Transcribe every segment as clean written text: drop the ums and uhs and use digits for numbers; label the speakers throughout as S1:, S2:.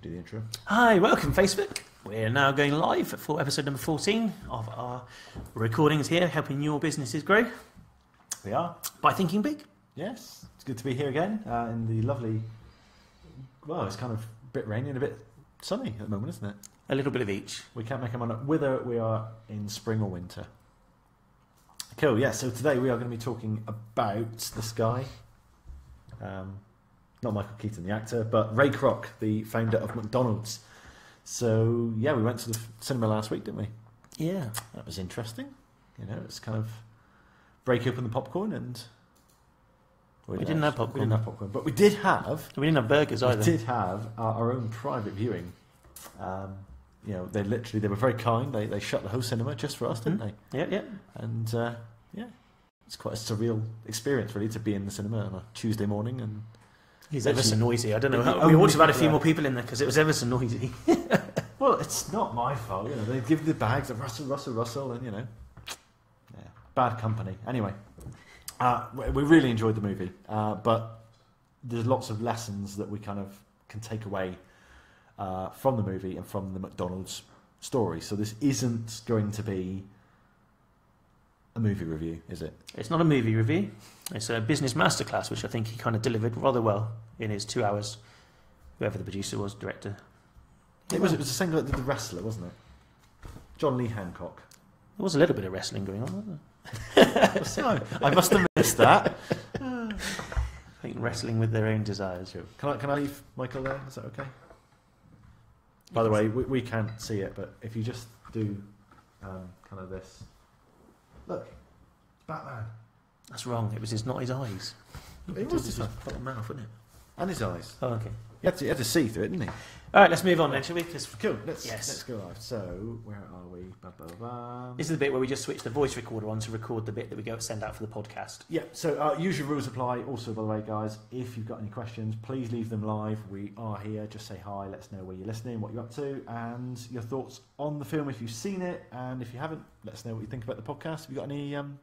S1: Do the intro.
S2: Hi, welcome Facebook. We're now going live for episode number 14 of our recordings here, helping your businesses grow.
S1: We are.
S2: By thinking big.
S1: Yes, it's good to be here again in the lovely, well, it's kind of a bit rainy and a bit sunny at the moment, isn't it?
S2: A little bit of each.
S1: We can't make a mind up whether we are in spring or winter. Cool, yeah, so today we are going to be talking about this guy. Not Michael Keaton, the actor, but Ray Kroc, the founder of McDonald's. So, yeah, we went to the cinema last week, didn't we?
S2: Yeah.
S1: That was interesting. You know, it's kind of break open the popcorn and...
S2: We didn't have popcorn.
S1: We didn't have popcorn, but we did have...
S2: We didn't have burgers either.
S1: We did have our own private viewing. You know, they were very kind. They shut the whole cinema just for us, didn't they?
S2: Yeah, yeah.
S1: And, yeah, it's quite a surreal experience, really, to be in the cinema on a Tuesday morning and...
S2: He's ever so noisy. I don't know how... We ought to have had a few more people in there because it was ever so noisy.
S1: Well, it's not my fault. You know, they give the bags of rustle, and, you know... Yeah, bad company. Anyway, we really enjoyed the movie, but there's lots of lessons that we kind of can take away from the movie and from the McDonald's story. So this isn't going to be a movie review, is it?
S2: It's not a movie review. It's a business masterclass, which I think he kind of delivered rather well in his 2 hours. Whoever the producer was, director.
S1: It was the same guy that did The Wrestler, wasn't it? John Lee Hancock.
S2: There was a little bit of wrestling going on, wasn't there?
S1: So, I must have missed that.
S2: I think wrestling with their own desires.
S1: Can I leave Michael there? Is that okay? By the way, we can't see it, but if you just do kind of this. Look, Batman.
S2: That's wrong. It was not his eyes.
S1: It was his
S2: bottom mouth, wasn't it?
S1: And his eyes.
S2: Oh, okay.
S1: He had to see through it, didn't he?
S2: All right, let's move on then, shall we?
S1: Cool. Let's go live. So, where are we?
S2: This is the bit where we just switch the voice recorder on to record the bit that we go send out for the podcast.
S1: Yeah, so usual rules apply. Also, by the way, guys, if you've got any questions, please leave them live. We are here. Just say hi. Let us know where you're listening, what you're up to, and your thoughts on the film if you've seen it. And if you haven't, let us know what you think about the podcast. Have you got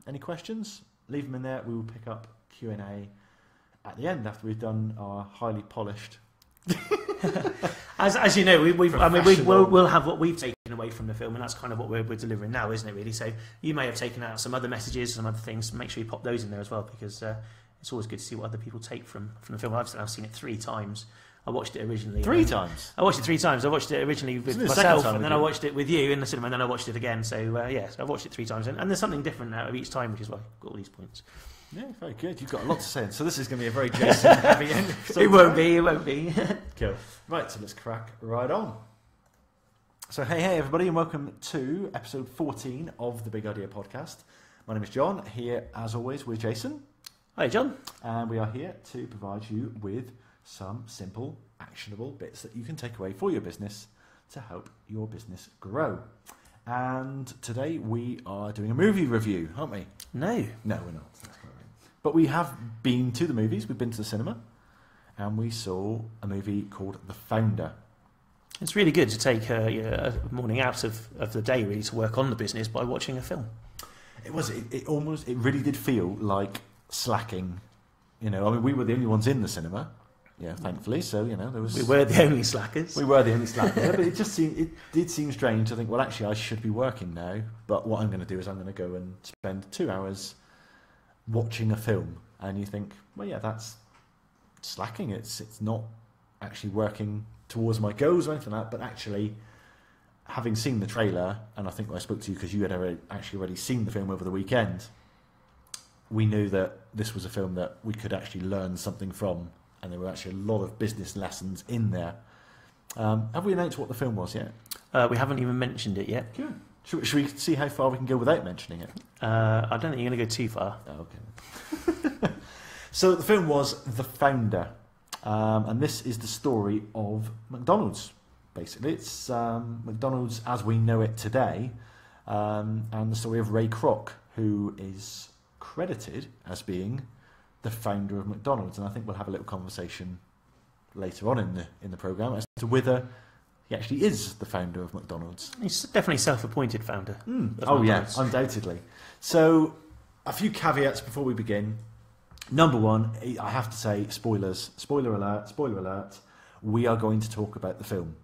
S1: any questions? Leave them in there. We will pick up Q&A at the end after we've done our highly polished...
S2: as you know, we'll have what we've taken away from the film, and that's kind of what we're delivering now, isn't it? Really. So you may have taken out some other messages, some other things. Make sure you pop those in there as well, because it's always good to see what other people take from the film. I've seen it 3 times. I watched it originally.
S1: 3 times?
S2: I watched it 3 times. I watched it originally with myself, and then I watched it with you in the cinema, and then I watched it again. So so I've watched it 3 times, and there's something different out of each time, which is why I've got all these points.
S1: Yeah, very good. You've got a lot to say. So this is going to be a very Jason heavy end.
S2: It won't be.
S1: Cool. Right, so let's crack right on. So hey everybody, and welcome to episode 14 of the Big Idea Podcast. My name is John, here as always with Jason.
S2: Hi John.
S1: And we are here to provide you with some simple, actionable bits that you can take away for your business to help your business grow. And today we are doing a movie review, aren't we?
S2: No,
S1: we're not. But we have been to the movies. We've been to the cinema, and we saw a movie called The Founder.
S2: It's really good to take a morning out of the day really to work on the business by watching a film.
S1: It was. It really did feel like slacking. You know, I mean, we were the only ones in the cinema. Yeah, thankfully. So you know, there was.
S2: We were the only slackers.
S1: But it did seem strange to think. Well, actually, I should be working now. But what I'm going to do is I'm going to go and spend 2 hours watching a film, and you think, well, yeah, that's slacking. It's not actually working towards my goals or anything like that. But actually, having seen the trailer, and I think I spoke to you because you had already seen the film over the weekend, we knew that this was a film that we could actually learn something from, and there were actually a lot of business lessons in there. Have we announced what the film was yet?
S2: We haven't even mentioned it yet.
S1: Good. Should we see how far we can go without mentioning it?
S2: I don't think you're going to go too far.
S1: Oh, okay. So the film was The Founder, and this is the story of McDonald's. Basically, it's McDonald's as we know it today, and the story of Ray Kroc, who is credited as being the founder of McDonald's. And I think we'll have a little conversation later on in the program as to whether he actually is the founder of McDonald's.
S2: He's definitely self-appointed founder.
S1: Oh yeah, undoubtedly. So, a few caveats before we begin. Number one, I have to say, spoilers. Spoiler alert. we are going to talk about the film.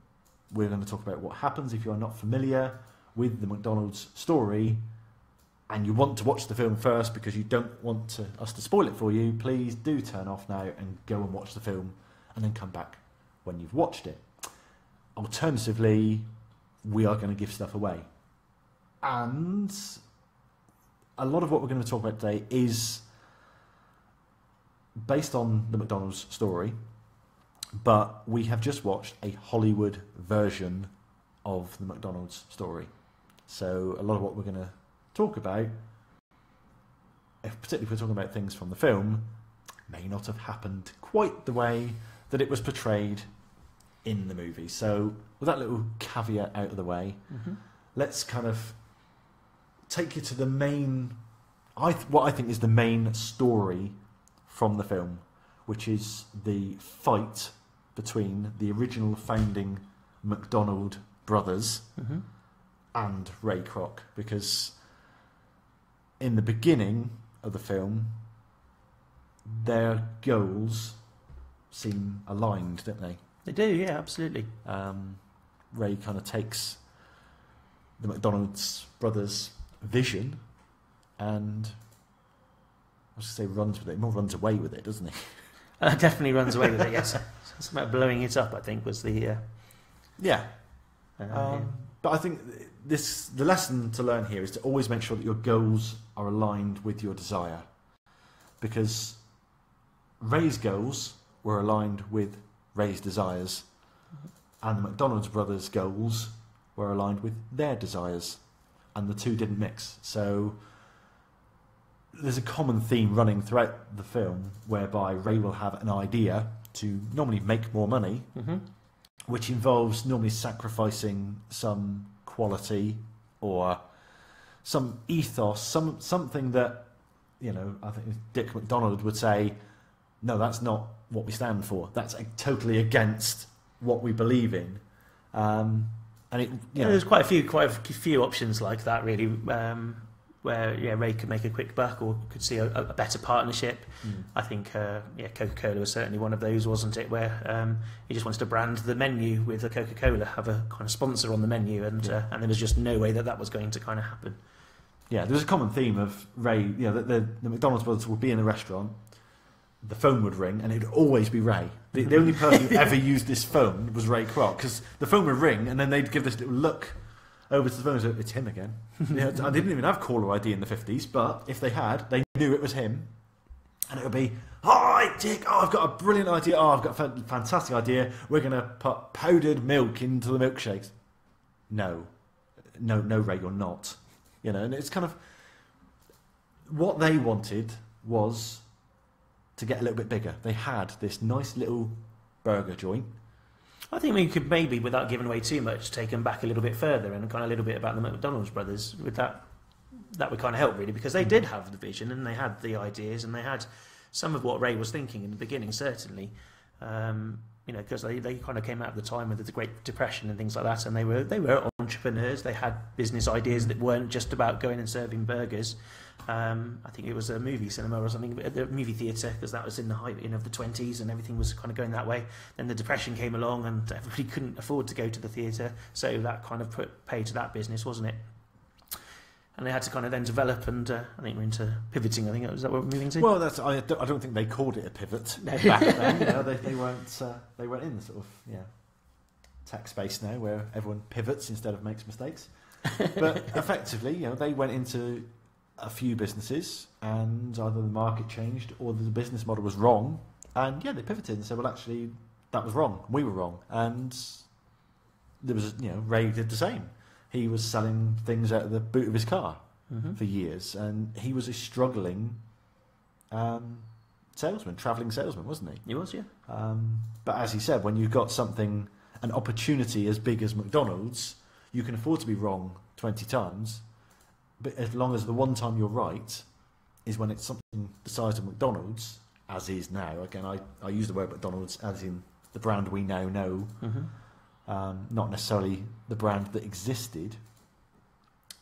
S1: We're going to talk about what happens if you are not familiar with the McDonald's story and you want to watch the film first because you don't want us to spoil it for you. Please do turn off now and go and watch the film and then come back when you've watched it. Alternatively, we are going to give stuff away. And a lot of what we're going to talk about today is based on the McDonald's story, but we have just watched a Hollywood version of the McDonald's story. So a lot of what we're going to talk about, particularly if we're talking about things from the film, may not have happened quite the way that it was portrayed in the movie. So with that little caveat out of the way, let's kind of take you to the main, what I think is the main story from the film, which is the fight between the original founding McDonald brothers and Ray Kroc. Because in the beginning of the film, their goals seem aligned, don't they?
S2: They do, yeah, absolutely.
S1: Ray kind of takes the McDonald's brothers' vision and, I was going to say runs with it, more runs away with it, doesn't he?
S2: Definitely runs away with it, yes. Something about blowing it up, I think, was the...
S1: But I think the lesson to learn here is to always make sure that your goals are aligned with your desire. Because Ray's goals were aligned with Ray's desires, and the McDonald's brothers' goals were aligned with their desires, and the two didn't mix. So there's a common theme running throughout the film whereby Ray will have an idea to normally make more money, which involves normally sacrificing some quality or some ethos, something that, you know, I think Dick McDonald would say, no, that's not what we stand for. That's totally against what we believe in. And it,
S2: there's quite a few options like that, really, where Ray could make a quick buck or could see a better partnership. I think Coca-Cola was certainly one of those, wasn't it? Where he just wanted to brand the menu with a Coca-Cola, have a kind of sponsor on the menu, and there was just no way that was going to kind of happen.
S1: Yeah, there's a common theme of Ray. The McDonald's brothers would be in the restaurant. The phone would ring, and it would always be Ray. The only person who ever used this phone was Ray Kroc, because the phone would ring, and then they'd give this little look over to the phone and say, it's him again. I didn't even have caller ID in the 50s, but if they had, they knew it was him. And it would be, hi, Dick, I've got a brilliant idea. I've got a fantastic idea. We're going to put powdered milk into the milkshakes. No, Ray, you're not. And it's kind of, what they wanted was to get a little bit bigger. They had this nice little burger joint.
S2: I think we could maybe, without giving away too much, take them back a little bit further and kind of a little bit about the McDonald's brothers. With that would kind of help, really, because they did have the vision and they had the ideas and they had some of what Ray was thinking in the beginning, certainly. Because they kind of came out of the time with the Great Depression and things like that, and they were entrepreneurs. They had business ideas that weren't just about going and serving burgers. I think it was a movie cinema or something, at the movie theatre, because that was in the height of the 20s and everything was kind of going that way. Then the Depression came along and everybody couldn't afford to go to the theatre, so that kind of paid to that business, wasn't it? And they had to kind of then develop, and I think we're into pivoting. I think is that what we're moving to?
S1: Well, I don't think they called it a pivot back then. They weren't in the sort of tech space now where everyone pivots instead of makes mistakes. But effectively, they went into a few businesses, and either the market changed or the business model was wrong, and they pivoted and said, well, actually, that was wrong. We were wrong, and there was Ray did the same. He was selling things out of the boot of his car for years, and he was a struggling travelling salesman, wasn't he?
S2: He was, yeah.
S1: But as he said, when you've got an opportunity as big as McDonald's, you can afford to be wrong 20 times, but as long as the one time you're right is when it's something the size of McDonald's, as is now. Again, I use the word McDonald's as in the brand we now know. Not necessarily the brand that existed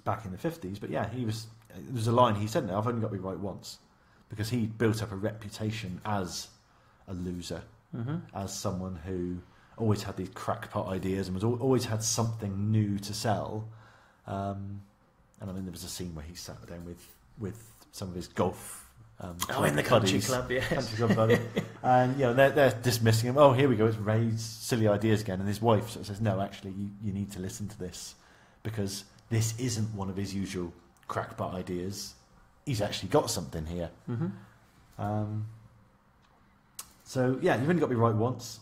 S1: back in the 50s, but there's a line he said, I've only got to be right once, because he built up a reputation as a loser, as someone who always had these crackpot ideas and was always had something new to sell. And I mean, there was a scene where he sat down with some of his golf.
S2: In the country club, yes.
S1: Country club buddy. And they're dismissing him. Oh, here we go. It's Ray's silly ideas again. And his wife sort of says, "No, actually, you need to listen to this because this isn't one of his usual crackpot ideas. He's actually got something here." So yeah, you've only got to be right once.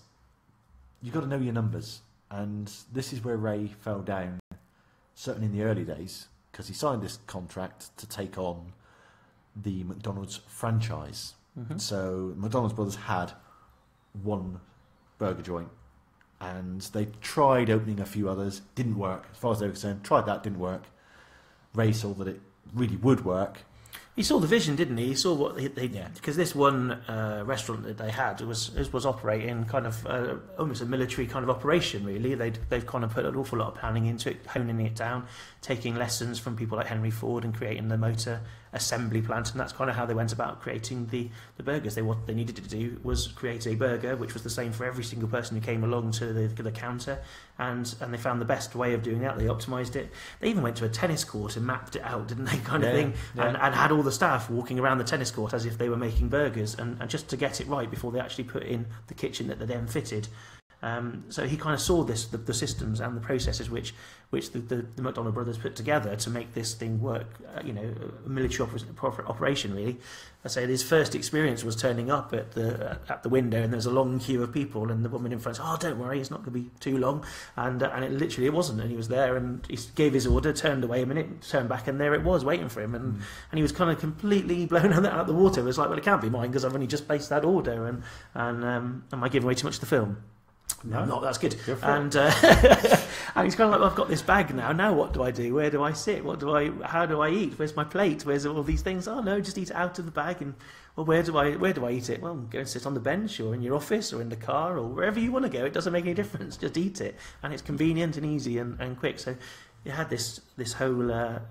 S1: You've got to know your numbers, and this is where Ray fell down. Certainly in the early days, because he signed this contract to take on the McDonald's franchise. So McDonald's brothers had one burger joint, and they tried opening a few others, didn't work as far as they were concerned. Tried that, didn't work. Ray saw that it really would work.
S2: He saw the vision, didn't he? He saw what they because this one restaurant that they had was operating kind of almost a military kind of operation. Really, they've kind of put an awful lot of planning into it, honing it down, taking lessons from people like Henry Ford and creating the motor assembly plant, and that's kind of how they went about creating the burgers. What they needed to do was create a burger which was the same for every single person who came along to the counter, and they found the best way of doing that. They optimised it. They even went to a tennis court and mapped it out, didn't they, kind of thing, and had all the staff walking around the tennis court as if they were making burgers, and just to get it right before they actually put in the kitchen that they then fitted. So he kind of saw the systems and the processes which the McDonald brothers put together to make this thing work. A military operation, really. I say his first experience was turning up at the window, and there's a long queue of people, and the woman in front said, "Oh, don't worry, it's not going to be too long." And it wasn't. And he was there, and he gave his order, turned away a minute, turned back, and there it was, waiting for him. And he was kind of completely blown out of the water. It was like, well, it can't be mine because I've only just placed that order, and am I giving away too much of the film? No, not that's good. And and he's kind of like, well, I've got this bag now. Now what do I do? Where do I sit? How do I eat? Where's my plate? Where's all these things? Oh no, just eat it out of the bag. And well, where do I eat it? Well, go and sit on the bench, or in your office, or in the car, or wherever you want to go. It doesn't make any difference. Just eat it, and it's convenient and easy and quick. So you had this whole.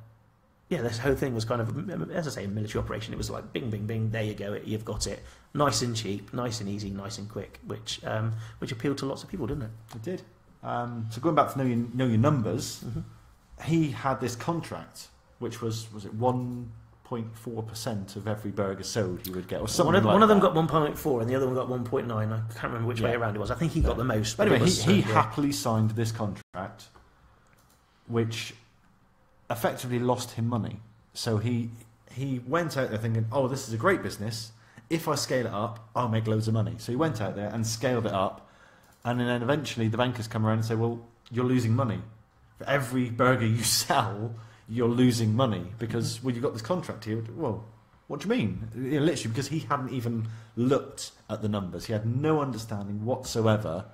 S2: This whole thing was kind of, as I say, a military operation. It was like, bing, bing, bing, there you go, you've got it. Nice and cheap, nice and easy, nice and quick, which appealed to lots of people, didn't it?
S1: It did. So going back to know your numbers, he had this contract, which was it 1.4% of every burger sold he would get, or something
S2: one of them got 1.4 and the other one got 1.9. I can't remember which way around it was. I think he got the most.
S1: But anyway, he happily signed this contract, which effectively lost him money. So he went out there thinking, oh, this is a great business. If I scale it up, I'll make loads of money. So he went out there and scaled it up, and then eventually the bankers come around and say, well, you're losing money. For every burger you sell, you're losing money because you've got this contract here. Well, what do you mean? Literally, because he hadn't even looked at the numbers. He had no understanding whatsoever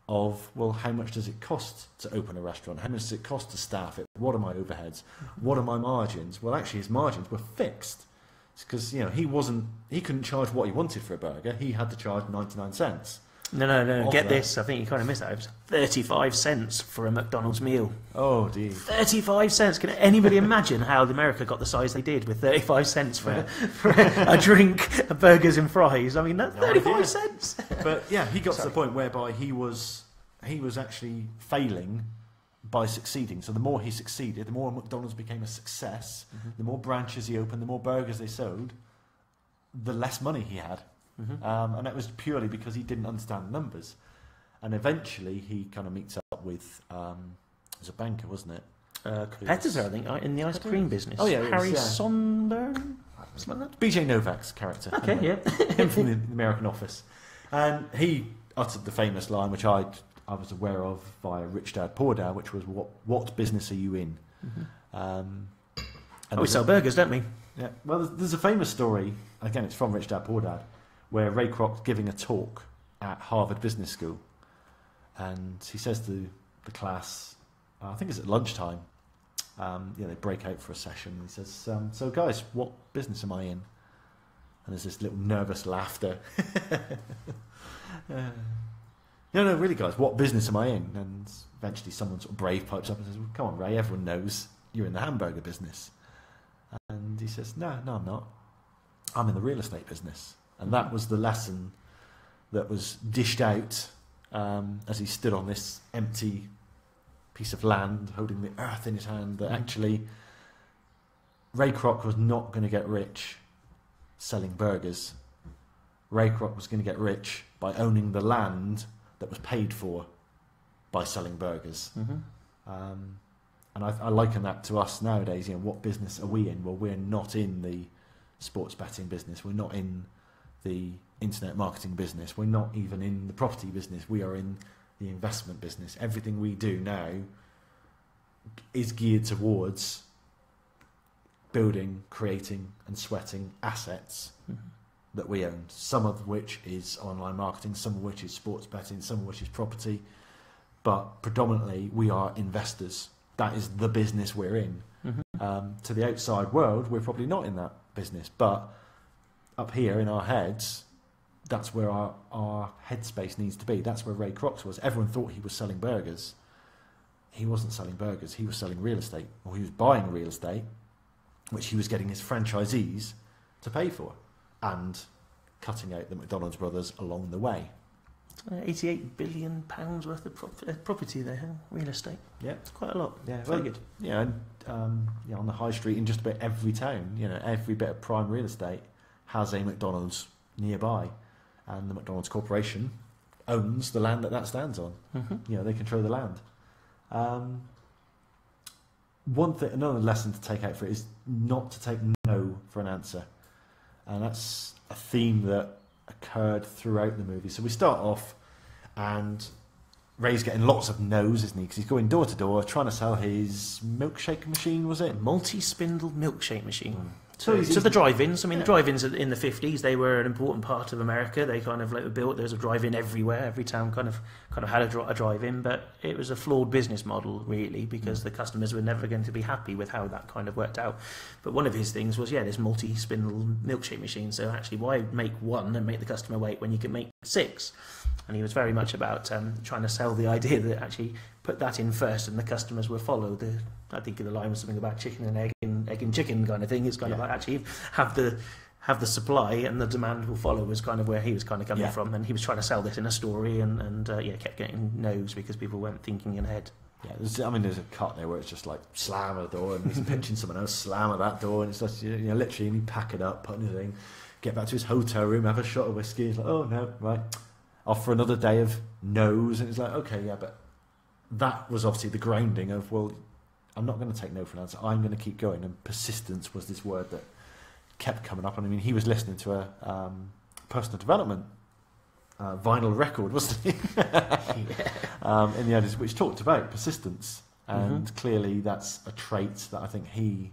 S1: of, well, how much does it cost to open a restaurant? How much does it cost to staff it? What are my overheads? What are my margins? Well, actually, his margins were fixed. It's because he couldn't charge what he wanted for a burger. He had to charge 99 cents.
S2: No. Get this. I think you kind of missed that. It was 35 cents for a McDonald's meal.
S1: Oh, dear.
S2: 35 cents. Can anybody imagine how America got the size they did with 35 cents for a drink, burgers and fries? I mean, that's 35 cents.
S1: But yeah, he got to the point whereby he was actually failing by succeeding. So the more he succeeded, the more McDonald's became a success, the more branches he opened, the more burgers they sold, the less money he had. And that was purely because he didn't understand the numbers. And eventually he kind of meets up with, it was a banker, wasn't it?
S2: Competitor, I think, in the ice cream business.
S1: Oh, yeah.
S2: Harry Sonberg? Something like that?
S1: BJ Novak's character.
S2: Okay, yeah.
S1: Him from the American Office. And he uttered the famous line, which I was aware of via Rich Dad Poor Dad, which was, what business are you in? And
S2: we sell burgers, don't we?
S1: Yeah. Well, there's a famous story, again, it's from Rich Dad Poor Dad, where Ray Kroc's giving a talk at Harvard Business School. And he says to the class, I think it's at lunchtime, they break out for a session. And he says, so guys, what business am I in? And there's this little nervous laughter. No, really, guys, what business am I in? And eventually someone sort of brave pipes up and says, well, come on, Ray, everyone knows you're in the hamburger business. And he says, no, I'm not. I'm in the real estate business. And that was the lesson that was dished out as he stood on this empty piece of land, holding the earth in his hand, that actually Ray Kroc was not going to get rich selling burgers. Ray Kroc was going to get rich by owning the land that was paid for by selling burgers. And I liken that to us nowadays. What business are we in? Well, we're not in the sports betting business. We're not in the internet marketing business. We're not even in the property business. We are in the investment business. Everything we do now is geared towards building, creating and sweating assets that we own, some of which is online marketing, some of which is sports betting, some of which is property, but predominantly we are investors. That is the business we're in. To the outside world, we're probably not in that business, but up here in our heads, that's where our headspace needs to be. That's where Ray Kroc was. Everyone thought he was selling burgers. He wasn't selling burgers, he was selling real estate, or he was buying real estate, which he was getting his franchisees to pay for, and cutting out the McDonald's brothers along the way.
S2: £88 billion worth of property there, real estate.
S1: Yeah,
S2: it's quite a lot.
S1: Yeah,
S2: very good.
S1: Yeah, and on the high street in just about every town, every bit of prime real estate has a McDonald's nearby, and the McDonald's Corporation owns the land that stands on. They control the land. Another lesson to take out for it is not to take no for an answer, and that's a theme that occurred throughout the movie. So we start off, and Ray's getting lots of no's, isn't he? Because he's going door to door trying to sell his milkshake machine. Was it
S2: multi-spindle milkshake machine?
S1: So
S2: the drive-ins. I mean, the drive-ins in the 50s, they were an important part of America. They kind of were built. There was a drive-in everywhere. Every town kind of had a drive-in, but it was a flawed business model, really, because the customers were never going to be happy with how that kind of worked out. But one of his things was, this multi-spindle milkshake machine. So actually, why make one and make the customer wait when you can make 6? And he was very much about trying to sell the idea that actually put that in first and the customers will follow. I think the line was something about chicken and egg and chicken kind of thing. It's kind of like actually have the supply and the demand will follow was kind of where he was kind of coming from. And he was trying to sell this in a story and kept getting no's because people weren't thinking ahead.
S1: Yeah, there's a cut there where it's just like slam at the door and he's pitching someone else, slam at that door, and it's just literally, and he pack it up, put anything, get back to his hotel room, have a shot of whiskey. He's like, oh no, right, off for another day of no's, and it's like, okay, yeah, but that was obviously the grounding of, well, I'm not going to take no for an answer. I'm going to keep going, and persistence was this word that kept coming up. And I mean, he was listening to a personal development vinyl record, wasn't he? In the edits, which talked about persistence, and clearly that's a trait that I think he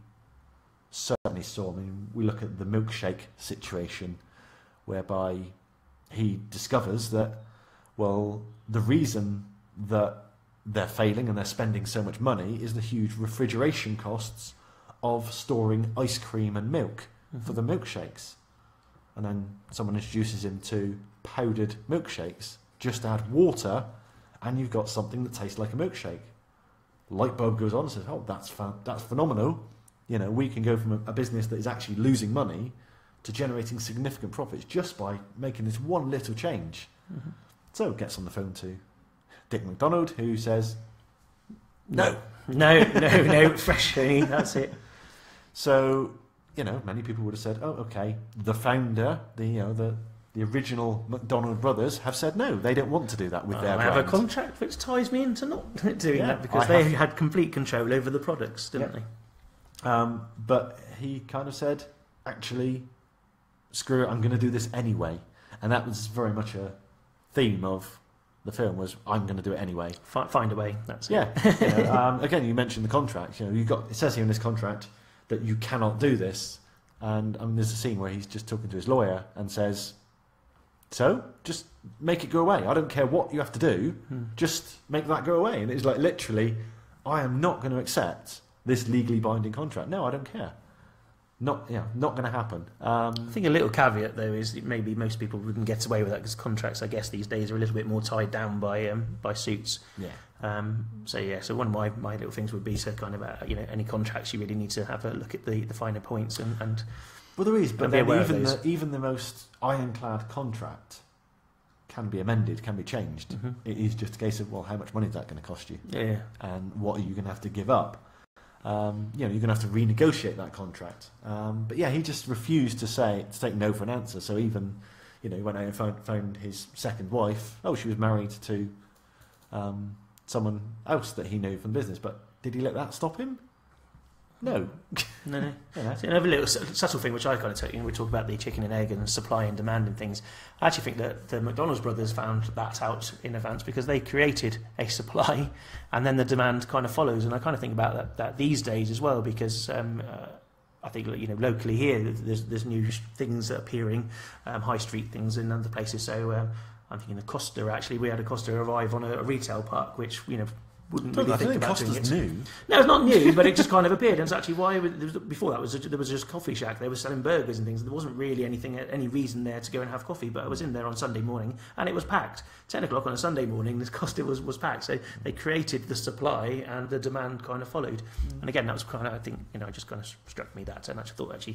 S1: certainly saw. I mean, we look at the milkshake situation, whereby he discovers that, well, the reason that they're failing and they're spending so much money is the huge refrigeration costs of storing ice cream and milk for the milkshakes. And then someone introduces him to powdered milkshakes. Just add water and you've got something that tastes like a milkshake. Light bulb goes on and says, oh, that's phenomenal. We can go from a business that is actually losing money to generating significant profits just by making this one little change. So gets on the phone to Dick McDonald, who says, no, fresh honey, that's it. So, many people would have said, oh, okay, the founder, the original McDonald brothers have said no, they don't want to do that with their brand.
S2: I have a contract which ties me into not doing that because they had complete control over the products, didn't they?
S1: But he kind of said, actually, screw it, I'm going to do this anyway. And that was very much a theme of the film, was I'm going to do it anyway.
S2: Find a way. That's it.
S1: Yeah. Again, you mentioned the contract. It says here in this contract that you cannot do this. And there's a scene where he's just talking to his lawyer and says, so just make it go away. I don't care what you have to do. Just make that go away. And it's like, literally, I am not going to accept this legally binding contract. No, I don't care. Not going to happen.
S2: I think a little caveat though is that maybe most people wouldn't get away with that because contracts, I guess, these days are a little bit more tied down by suits. So one of my little things would be to kind of any contracts you really need to have a look at the finer points and
S1: well, there is, but then even the most ironclad contract can be amended, can be changed. It is just a case of, well, how much money is that going to cost you?
S2: Yeah.
S1: And what are you going to have to give up? You're going to have to renegotiate that contract. But yeah, he just refused to take no for an answer. So even, he went out and found his second wife. Oh, she was married to someone else that he knew from business. But did he let that stop him? No.
S2: No. So another little subtle thing which I kind of took, we talk about the chicken and egg and supply and demand and things. I actually think that the McDonald's brothers found that out in advance because they created a supply and then the demand kind of follows. And I kind of think about that these days as well because I think locally here there's new things appearing, high street things in other places. So I'm thinking the Costa, actually, we had a Costa arrive on a retail park, which wouldn't really think about doing it.
S1: New.
S2: No, it's not new, but it just kind of appeared. And it's actually why before that there was just a coffee shack. They were selling burgers and things. There wasn't really any reason there to go and have coffee. But I was in there on Sunday morning and it was packed. 10 o'clock on a Sunday morning, this Costa was packed. So they created the supply and the demand kind of followed. And again, that was kind of, I think, it just kind of struck me that. And I thought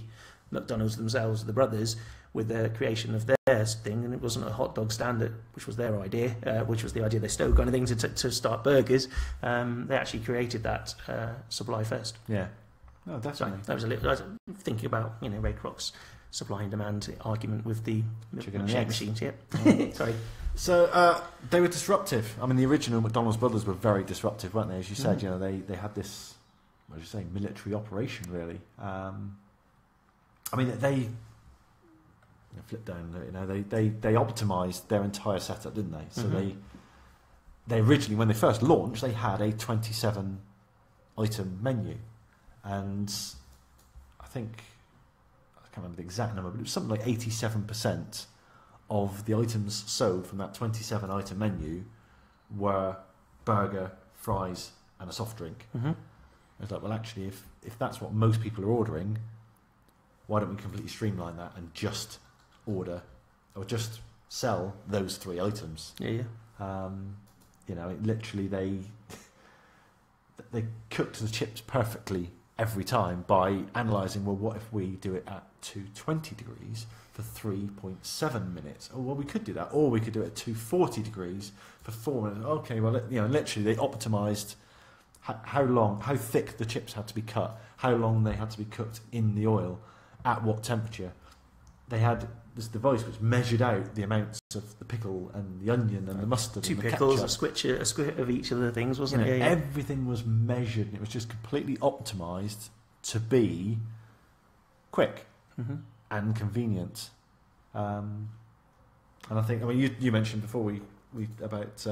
S2: McDonald's themselves, the brothers, with the creation of their thing, and it wasn't a hot dog stand, which was their idea, which was the idea they stole kind of thing to start burgers. They actually created that supply first.
S1: Yeah, no, definitely.
S2: So I was thinking about Ray Kroc's supply and demand argument with the milkshake machines. Yeah. Sorry.
S1: So they were disruptive. I mean, the original McDonald's brothers were very disruptive, weren't they? As you said, they had this, what did you say, military operation, really. I mean, they flip down. They optimised their entire setup, didn't they? So they originally, when they first launched, they had a 27 item menu, and I can't remember the exact number, but it was something like 87% of the items sold from that 27 item menu were burger, fries, and a soft drink. I was like, well, actually, if that's what most people are ordering, why don't we completely streamline that and just order or just sell those three items?
S2: Yeah.
S1: Literally they cooked the chips perfectly every time by analysing, well, what if we do it at 220 degrees for 3.7 minutes? Oh, well, we could do that. Or we could do it at 240 degrees for 4 minutes. Okay, well, literally they optimised how thick the chips had to be cut, how long they had to be cooked in the oil, at what temperature. They had this device which measured out the amounts of the pickle and the onion and the mustard.
S2: Two
S1: and the
S2: pickles,
S1: ketchup.
S2: a squid of each of the things, wasn't it? Yeah.
S1: Everything was measured, and it was just completely optimised to be quick and convenient. And I think, you mentioned before we about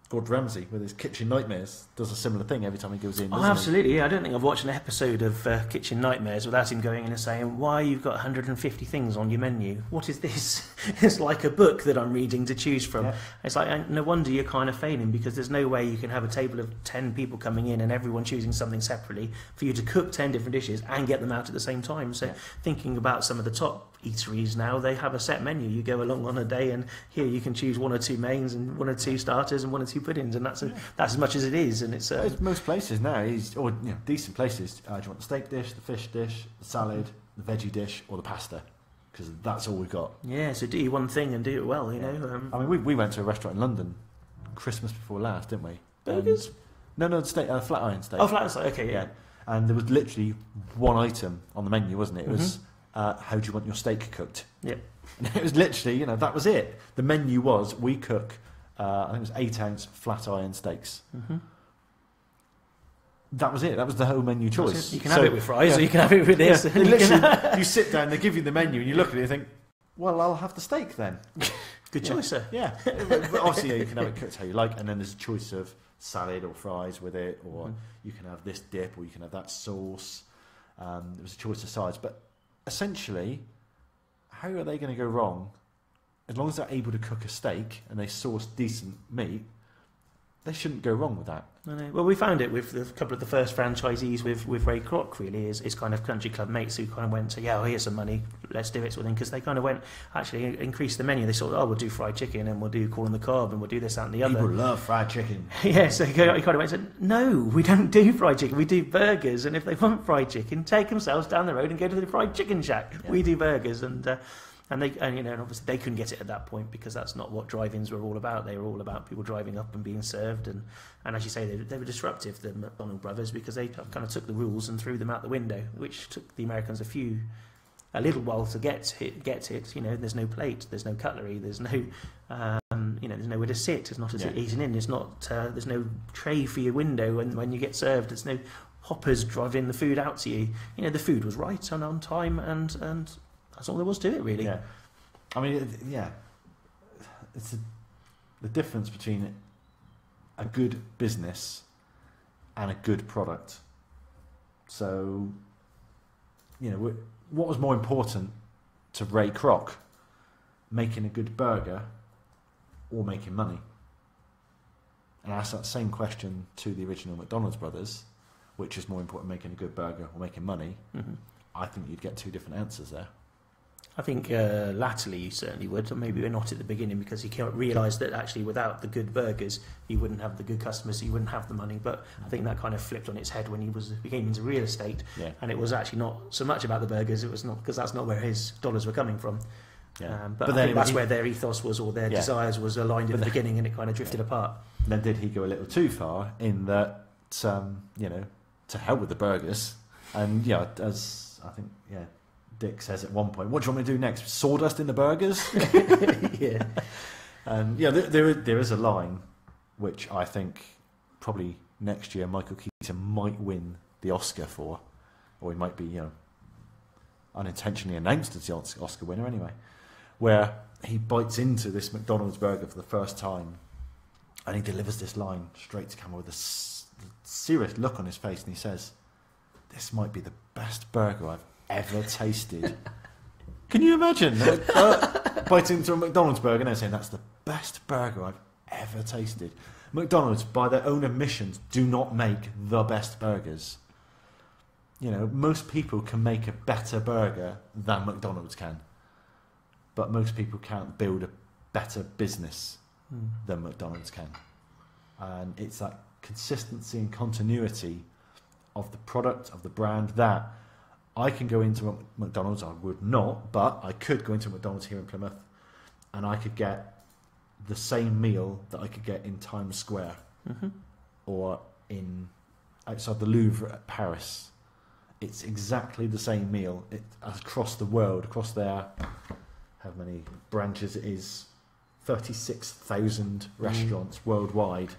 S1: Gordon Ramsay with his kitchen nightmares does a similar thing every time he goes in.
S2: Oh, absolutely! Yeah, I don't think I've watched an episode of Kitchen Nightmares without him going in and saying, "Why you've got 150 things on your menu? What is this?" It's like a book that I'm reading to choose from. Yeah. It's like, no wonder you're kind of failing, because there's no way you can have a table of 10 people coming in and everyone choosing something separately for you to cook 10 different dishes and get them out at the same time. So thinking about some of the top eateries now, they have a set menu. You go along on a day and here you can choose 1 or 2 mains and 1 or 2 starters and 1 or 2 puddings, and that's as much as it is. And it's
S1: most places now, decent places. Do you want the steak dish, the fish dish, the salad, the veggie dish, or the pasta? Because that's all we've got. Yeah,
S2: so do one thing and do it well, you know.
S1: I mean, we went to a restaurant in London Christmas before last, didn't we?
S2: Burgers?
S1: No, the steak, flat iron steak.
S2: Oh, flat iron steak, okay, yeah.
S1: And there was literally one item on the menu, wasn't it? It was, how do you want your steak cooked?
S2: Yeah.
S1: And it was literally, that was it. The menu was, we cook, I think it was 8-ounce flat iron steaks. That was it. That was the whole menu choice.
S2: You can have it with fries, or you can have it with this.
S1: Yeah. Literally, you sit down, they give you the menu, and you look at it and think, well, I'll have the steak then.
S2: Good choice, sir.
S1: Yeah. But obviously, you can have it cooked how you like, and then there's a choice of salad or fries with it, or you can have this dip, or you can have that sauce. There was a choice of sides. But essentially, how are they going to go wrong? As long as they're able to cook a steak and they source decent meat, they shouldn't go wrong with that.
S2: I know. Well, we found it with a couple of the first franchisees with Ray Kroc, really, is kind of country club mates who kind of went to, here's some money, let's do it sort of thing, because they kind of went, actually increased the menu. They sort of, we'll do fried chicken, and we'll do corn on the cob, and we'll do this, that and the other.
S1: People love fried chicken.
S2: Yeah, so he kind of went and said, no, we don't do fried chicken, we do burgers, and if they want fried chicken, take themselves down the road and go to the fried chicken shack. Yeah. We do burgers, and And obviously they couldn't get it at that point because that's not what drive-ins were all about. They were all about people driving up and being served, and as you say, they were disruptive, the McDonald brothers, because they kind of took the rules and threw them out the window, which took the Americans a little while to get it. There's no plate, there's no cutlery, there's no there's nowhere to sit. It's not as eating in. It's not. There's no tray for your window when you get served. There's no hoppers driving the food out to you. The food was right and on time, and that's all there was to it, really.
S1: Yeah, I mean, it's the difference between a good business and a good product. So, what was more important to Ray Kroc, making a good burger or making money? And I asked that same question to the original McDonald's brothers, which is more important, making a good burger or making money?
S2: Mm-hmm.
S1: I think you'd get two different answers there.
S2: I think latterly you certainly would, or maybe we're not at the beginning, because he realised that actually without the good burgers you wouldn't have the good customers, so you wouldn't have the money. But I think that kind of flipped on its head when he became into real estate, and it was actually not so much about the burgers. It was not, because that's not where his dollars were coming from. But I think that's where their ethos was, or their desires was aligned at the beginning, and it kind of drifted apart.
S1: Then did he go a little too far in that, to hell with the burgers? And as I think, Dick says at one point, what do you want me to do next? Sawdust in the burgers?
S2: Yeah.
S1: And there is a line which I think probably next year Michael Keaton might win the Oscar for, or he might be, unintentionally announced as the Oscar winner anyway, where he bites into this McDonald's burger for the first time, and he delivers this line straight to camera with a serious look on his face, and he says, "This might be the best burger I've ever tasted." Can you imagine biting into a McDonald's burger and saying that's the best burger I've ever tasted? McDonald's, by their own admissions, do not make the best burgers. Most people can make a better burger than McDonald's can, but most people can't build a better business than McDonald's can. And it's that consistency and continuity of the product, of the brand, that I can go into a McDonald's, I would not, but I could go into a McDonald's here in Plymouth and I could get the same meal that I could get in Times Square or outside the Louvre at Paris. It's exactly the same meal across the world, across their, how many branches it is, 36,000 restaurants worldwide.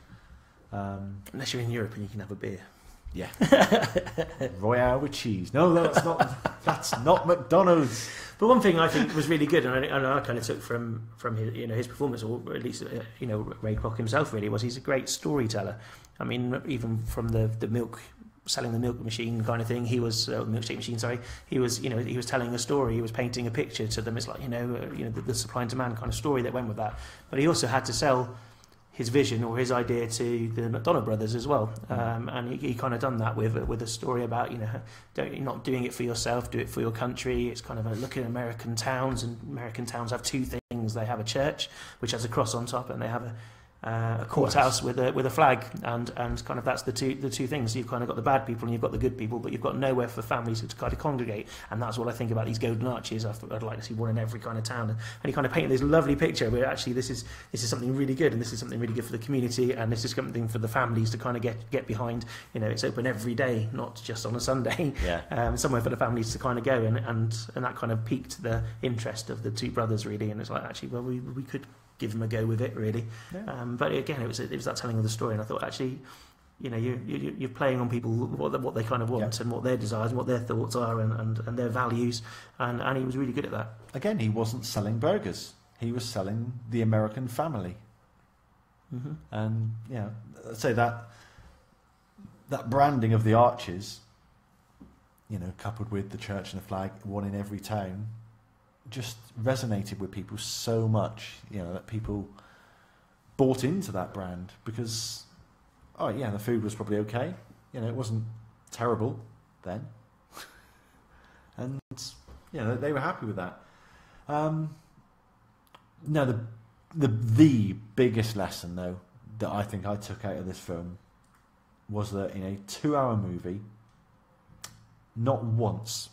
S2: Unless you're in Europe and you can have a beer.
S1: Yeah. Royale with cheese. No, that's not McDonald's.
S2: But one thing I think was really good, and I kind of took from his performance, or at least Ray Kroc himself, really, was he's a great storyteller. I mean, even from the milk, selling the milk machine kind of thing, he was milkshake machine. Sorry, he was telling a story. He was painting a picture to them. It's like the supply and demand kind of story that went with that. But he also had to sell his vision or his idea to the McDonald brothers as well, and he kind of done that with a story about not doing it for yourself, do it for your country. It's kind of a look at American towns, and American towns have two things: they have a church which has a cross on top, and they have a courthouse with a flag, and kind of that's the two things. You've kind of got the bad people and you've got the good people, but you've got nowhere for families to kind of congregate, and that's what I think about these golden arches. I'd like to see one in every kind of town, and he kind of painted this lovely picture where actually this is something really good, and this is something really good for the community, and this is something for the families to kind of get behind. It's open every day, not just on a Sunday. Somewhere for the families to kind of go, and that kind of piqued the interest of the two brothers, really. And it's like, actually, well, we could give them a go with it, really. But again, it was that telling of the story, and I thought, actually, you're playing on people, what they kind of want, and what their desires and what their thoughts are, and their values, and he was really good at that.
S1: Again, he wasn't selling burgers; he was selling the American family. And I'd say that branding of the arches, coupled with the church and the flag, one in every town, just resonated with people so much, that people bought into that brand because, the food was probably okay. It wasn't terrible then. And, they were happy with that. No, the biggest lesson, though, that I think I took out of this film was that in a 2-hour movie, not once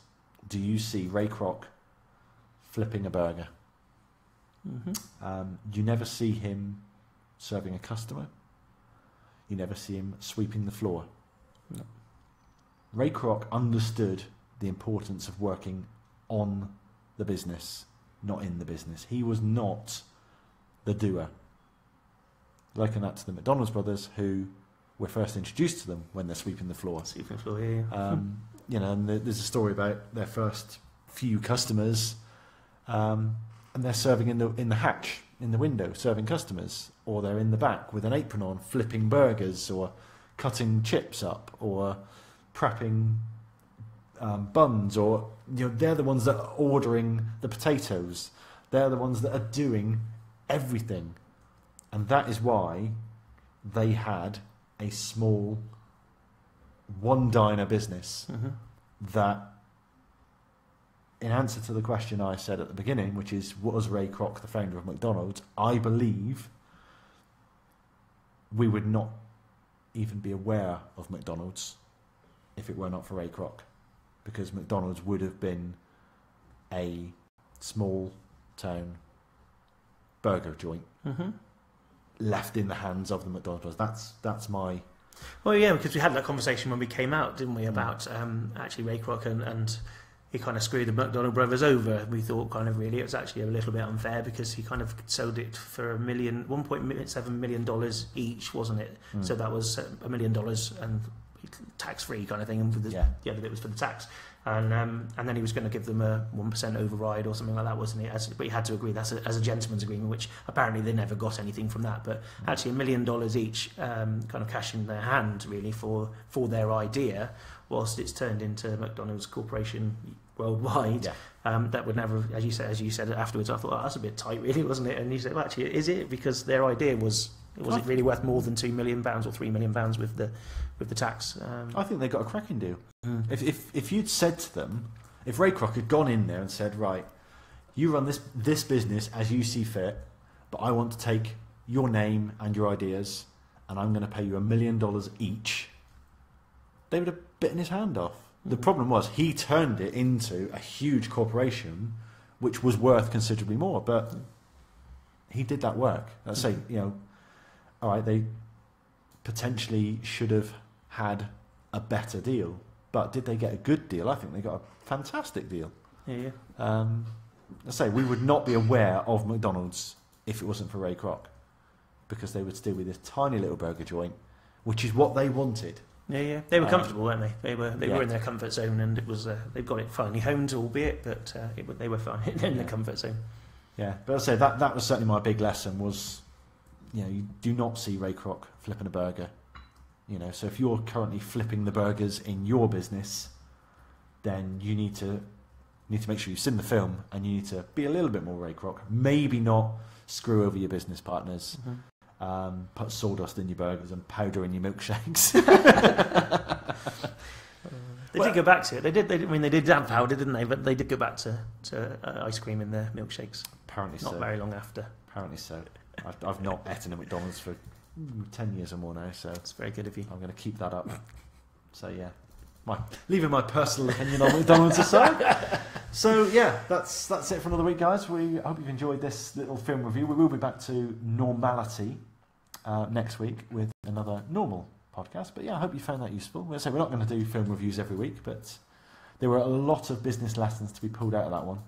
S1: do you see Ray Kroc flipping a burger. You never see him serving a customer. You never see him sweeping the floor.
S2: No.
S1: Ray Kroc understood the importance of working on the business, not in the business. He was not the doer. Liken that to the McDonald's brothers, who we're first introduced to them when they're sweeping the floor.
S2: Sweeping the floor, yeah.
S1: You know, and there's a story about their first few customers, and they're serving in the hatch, in the window, serving customers, or they're in the back with an apron on, flipping burgers, or cutting chips up, or prepping buns, or they're the ones that are ordering the potatoes. They're the ones that are doing everything, and that is why they had a small one-diner business that, in answer to the question I said at the beginning, which is, was Ray Kroc the founder of McDonald's, I believe we would not even be aware of McDonald's if it were not for Ray Kroc, because McDonald's would have been a small town burger joint left in the hands of the McDonald's. That's my...
S2: Well, yeah, because we had that conversation when we came out, didn't we, about actually Ray Kroc and he kind of screwed the McDonald brothers over. We thought kind of really it was actually a little bit unfair because he kind of sold it for $1.7 million each, wasn't it? So that was $1 million and tax-free kind of thing, and the other bit was for the tax. And then he was going to give them a 1% override or something like that, wasn't it? But he had to agree as a gentleman's agreement, which apparently they never got anything from that. But actually $1 million each, kind of cash in their hand really for their idea, whilst it's turned into McDonald's Corporation worldwide. That would never, as you said afterwards, I thought, oh, that's a bit tight, really, wasn't it? And you said, well, actually, is it? Because their idea was it really worth more than £2 million or £3 million with the tax?
S1: I think they got a cracking deal. If you'd said to them, if Ray Kroc had gone in there and said, right, you run this business as you see fit, but I want to take your name and your ideas, and I'm going to pay you $1 million each, they would have bitten his hand off. The problem was he turned it into a huge corporation, which was worth considerably more. But he did that work. Let's say, all right, they potentially should have had a better deal, but did they get a good deal? I think they got a fantastic deal. Let's say we would not be aware of McDonald's if it wasn't for Ray Kroc, because they would still be this tiny little burger joint, which is what they wanted.
S2: They were comfortable, weren't they? They were in their comfort zone, and it was they've got it finally honed, albeit, but they were fine in their comfort zone. Yeah,
S1: but I'd say that was certainly my big lesson. Was you do not see Ray Kroc flipping a burger. So if you're currently flipping the burgers in your business, then you need to make sure you've seen the film, and you need to be a little bit more Ray Kroc. Maybe not screw over your business partners. Put sawdust in your burgers and powder in your milkshakes.
S2: They did go back to it. They did have powder, didn't they? But they did go back to ice cream in their milkshakes.
S1: Apparently
S2: not very long after.
S1: Apparently so. I've not eaten at McDonald's for 10 years or more now, so
S2: it's very good of you.
S1: I'm going to keep that up. So yeah, leaving my personal opinion on McDonald's aside. So yeah, that's it for another week, guys. We hope you've enjoyed this little film review. We will be back to normality next week with another normal podcast. But yeah, I hope you found that useful. We're not going to do film reviews every week, but there were a lot of business lessons to be pulled out of that one.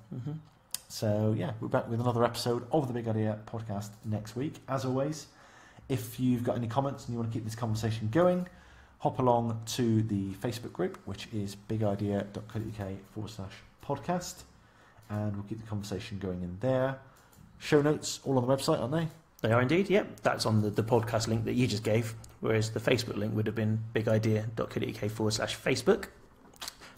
S1: So yeah, we're back with another episode of the Big Idea podcast next week. As always, if you've got any comments and you want to keep this conversation going, hop along to the Facebook group, which is bigidea.co.uk/podcast, and we'll keep the conversation going in there. Show notes all on the website, aren't they?
S2: They are indeed, yep. That's on the podcast link that you just gave, whereas the Facebook link would have been bigidea.co.uk/Facebook.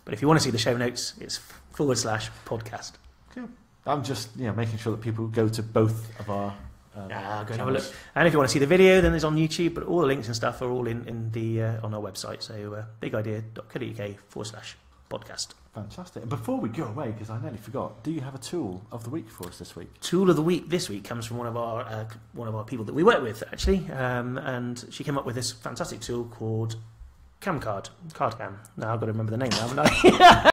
S2: But if you want to see the show notes, it's /podcast.
S1: Cool. I'm just making sure that people go to both of our
S2: go and have a look. And if you want to see the video, then it's on YouTube, but all the links and stuff are all in the on our website. So bigidea.co.uk/podcast.
S1: Fantastic. And before we go away, because I nearly forgot, do you have a tool of the week for us this week?
S2: Tool of the week this week comes from one of our people that we work with, actually, and she came up with this fantastic tool called cam card. Now I've got to remember the name now, haven't I?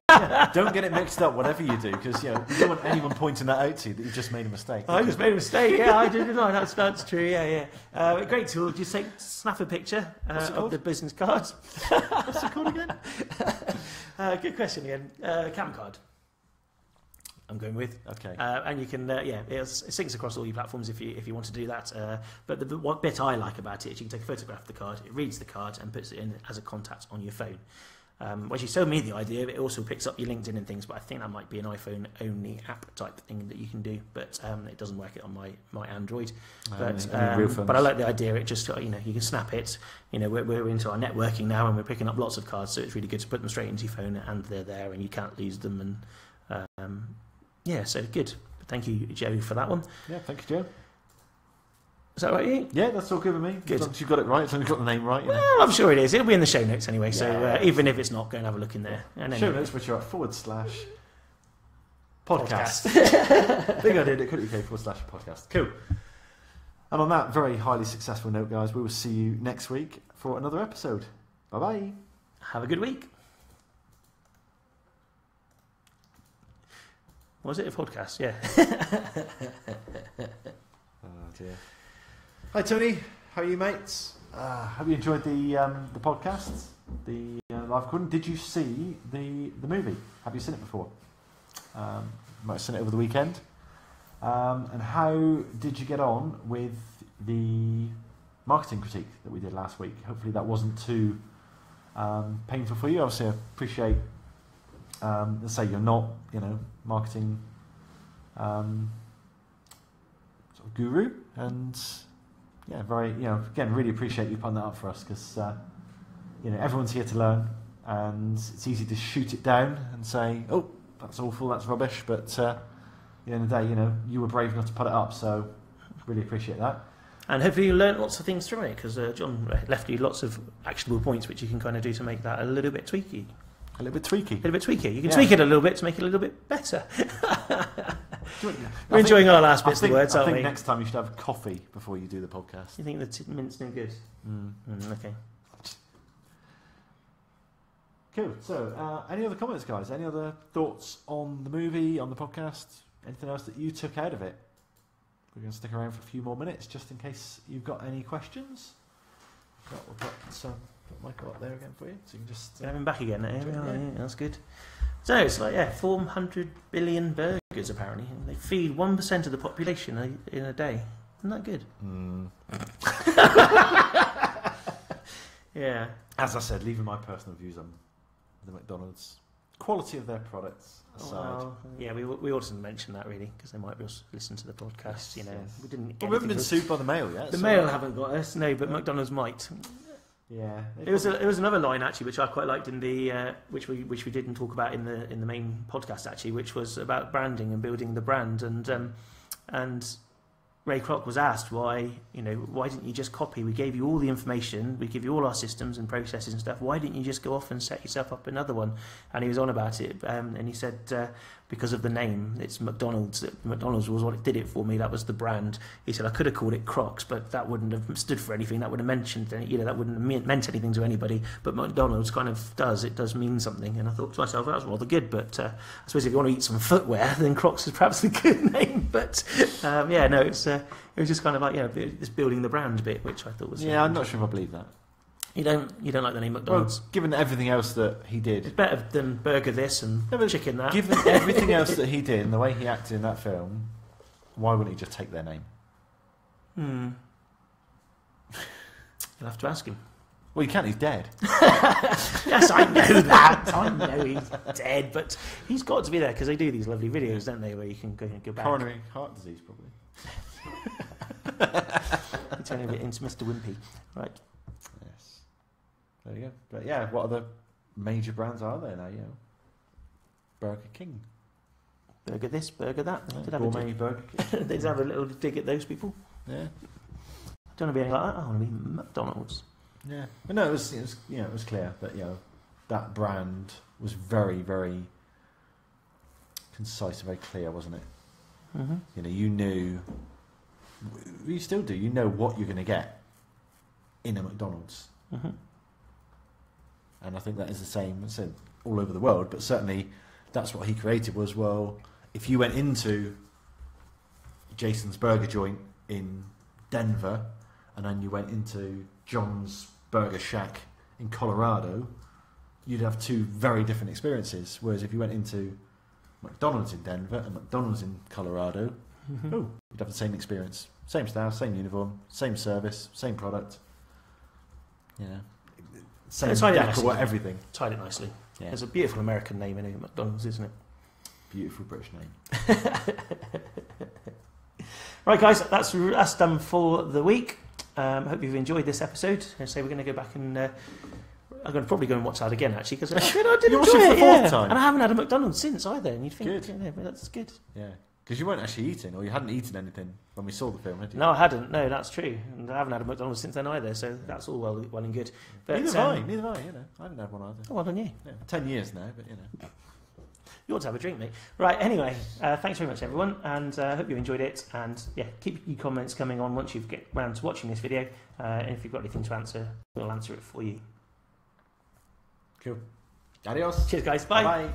S1: Yeah, don't get it mixed up, whatever you do, because you don't want anyone pointing that out to you that you just made a mistake.
S2: I just made a mistake. Yeah, I did. No, that's true. Yeah. Great tool. Just snap a picture of the business card.
S1: What's it called again?
S2: Good question again. Cam card. I'm going with.
S1: Okay.
S2: And you can, it syncs across all your platforms if you want to do that. But what bit I like about it is you can take a photograph of the card, it reads the card and puts it in as a contact on your phone. Well, she showed me the idea. It also picks up your LinkedIn and things, but I think that might be an iPhone-only app type thing that you can do. But it doesn't work it on my Android. But I like the idea. It just you can snap it. We're into our networking now, and we're picking up lots of cards, so it's really good to put them straight into your phone, and they're there, and you can't lose them. And so good. Thank you, Joe, for that one.
S1: Yeah, thank you, Joe.
S2: Is that right, Ian?
S1: Yeah, that's all good with me.
S2: Good.
S1: As long as you've got it right, as long as you've got the name right.
S2: Well, I'm sure it is. It'll be in the show notes anyway, so even if it's not, go and have a look in there. And
S1: show notes, which are at /podcast. Big idea, it could be /podcast. Cool. And on that very highly successful note, guys, we will see you next week for another episode. Bye-bye.
S2: Have a good week. Was it a podcast? Yeah.
S1: Oh dear. Hi Tony, how are you, mates? Have you enjoyed the podcast, the live recording? Did you see the movie? Have you seen it before? Might have seen it over the weekend. And how did you get on with the marketing critique that we did last week? Hopefully that wasn't too painful for you. Obviously, I appreciate. Let's say you're not, marketing sort of guru, and very, again, really appreciate you putting that up for us, because everyone's here to learn, and it's easy to shoot it down and say, oh, that's awful, that's rubbish, but at the end of the day, you were brave enough to put it up, so really appreciate that.
S2: And hopefully you learned lots of things from it, because John left you lots of actionable points which you can kind of do to make that a little bit tweaky.
S1: A little bit tweaky.
S2: You can tweak it a little bit to make it a little bit better. We're enjoying all last bits of the words, aren't we?
S1: I think next time you should have coffee before you do the podcast.
S2: You think the mint's no good? Okay.
S1: Cool. So, any other comments, guys? Any other thoughts on the movie, on the podcast? Anything else that you took out of it? We're going to stick around for a few more minutes, just in case you've got any questions. We've got some... Put Michael up there again for you, so you can just
S2: have him back again. Yeah, that's good. So it's like 400 billion burgers apparently. They feed 1% of the population in a day. Isn't that good? Yeah.
S1: As I said, leaving my personal views on the McDonald's quality of their products aside.
S2: Yeah, we ought to mention that really, because they might be also listen to the podcast.
S1: Yes.
S2: We didn't.
S1: We haven't been sued by the Mail yet.
S2: The Mail haven't got us, no, but McDonald's might.
S1: Yeah,
S2: it was another line actually which I quite liked in the which we didn't talk about in the main podcast actually, which was about branding and building the brand, and Ray Kroc was asked why didn't you just copy? We gave you all the information, we give you all our systems and processes and stuff. Why didn't you just go off and set yourself up another one? And he was on about it, and he said because of the name, it's McDonald's. McDonald's was what did it for me. That was the brand. He said I could have called it Crocs, but that wouldn't have stood for anything. That would have mentioned, that wouldn't have meant anything to anybody. But McDonald's kind of does. It does mean something. And I thought to myself, that was rather good. But I suppose if you want to eat some footwear, then Crocs is perhaps the good name. But it was just kind of like this building the brand bit, which I thought was.
S1: Yeah, I'm not sure if I believe that.
S2: You don't like the name McDonald's?
S1: Well, given everything else that he did,
S2: it's better than burger this and chicken that.
S1: Given everything else that he did and the way he acted in that film, why wouldn't he just take their name?
S2: You'll have to ask him.
S1: Well, you can't. He's dead.
S2: Yes, I know that. I know he's dead, but he's got to be there because they do these lovely videos, don't they, where you can go back.
S1: Coronary heart disease, probably.
S2: You turn a bit into Mr. Wimpy, right?
S1: Yes. There you go. But yeah, what other major brands are there now? Burger King,
S2: burger this, burger that.
S1: Gourmet Burger King.
S2: They have a little dig at those people.
S1: Yeah.
S2: Don't want to be anything like that. I want to be McDonald's.
S1: Yeah. But no, it was clear that that brand was very, very concise and very clear, wasn't it?
S2: Mm-hmm.
S1: You knew. You still do. You know what you're going to get in a McDonald's.
S2: Mm-hmm.
S1: and I think that is the same. I said all over the world, but certainly that's what he created. Was, well, if you went into Jason's Burger Joint in Denver, and then you went into John's Burger Shack in Colorado, you'd have two very different experiences. Whereas if you went into McDonald's in Denver and McDonald's in Colorado, you'd have the same experience. Same staff, same uniform, same service, same product. You know, same decor, everything.
S2: Tied it nicely.
S1: Yeah.
S2: There's a beautiful American name in McDonald's, isn't it? Beautiful
S1: British name.
S2: Right, guys, that's done for the week. I hope you've enjoyed this episode. So we're going to go back and I'm going to probably go and watch that again, actually, because I did enjoy it for the fourth time. And I haven't had a McDonald's since either. And you'd think, that's good.
S1: Yeah, because you weren't actually eating, or you hadn't eaten anything when we saw the film, had you?
S2: No, I hadn't. No, that's true. And I haven't had a McDonald's since then either. So that's all well and good. But,
S1: neither have I. You know, I haven't had one either.
S2: Oh, well done you.
S1: Yeah, 10 years now, but you know.
S2: You ought to have a drink, mate. Right, anyway, thanks very much, everyone, and I hope you enjoyed it. And, yeah, keep your comments coming on once you get round to watching this video. And if you've got anything to answer, we'll answer it for you.
S1: Cool. Adios.
S2: Cheers, guys. Bye.
S1: Bye.